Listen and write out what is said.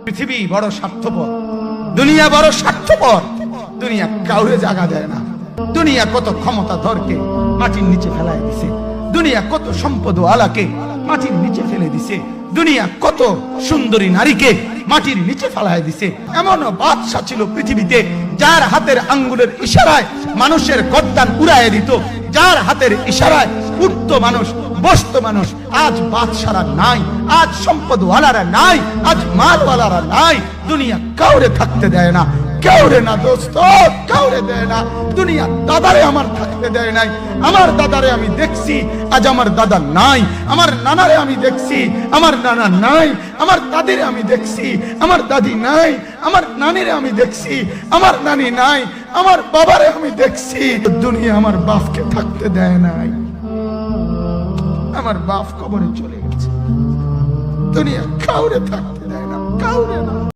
পৃথিবী বড় স্বার্থপর, দুনিয়া বড় স্বার্থপর। দুনিয়া কাউরে জায়গা দেয় না। দুনিয়া কত ক্ষমতাধরকে মাটির নিচে ফেলায় দিছে। দুনিয়া কত সম্পদ আলাকে মাটির নিচে ফেলে দিছে। দুনিয়া কত সুন্দরী নারীকে মাটির নিচে ফেলায় দিছে। এমনও বাদশা ছিল পৃথিবীতে যার হাতের আঙ্গুলের ইশারায় মানুষের গর্দান উড়াইয়া দিত, যার হাতের ইশারায় উঠত মানুষ, বসত মানুষ। আজ বাদশারা নাই, আজ সম্পদওয়ালারা নাই, আজ মালওয়ালারা নাই। দুনিয়া কাউরে থাকতে দেয় না, কাউরে না দোস্ত, কাউরে দেয় না। দুনিয়া দাদারে আমার থাকতে দেয় নাই। আমার দাদারে আমি দেখছি, আজ আমার দাদা নাই। আমার নানারে আমি দেখছি, আমার নানা নাই। আমার দাদিরে আমি দেখছি, আমার দাদি নাই। আমার নানিরে আমি দেখছি, আমার নানি নাই। আমার বাবারে আমি দেখছি। দুনিয়া আমার বাপকে থাকতে দেয় নাই। আমার বাপ কবরে চলে গেছে। দুনিয়া কাউরে থাকতে দেয় না, কাউরে না।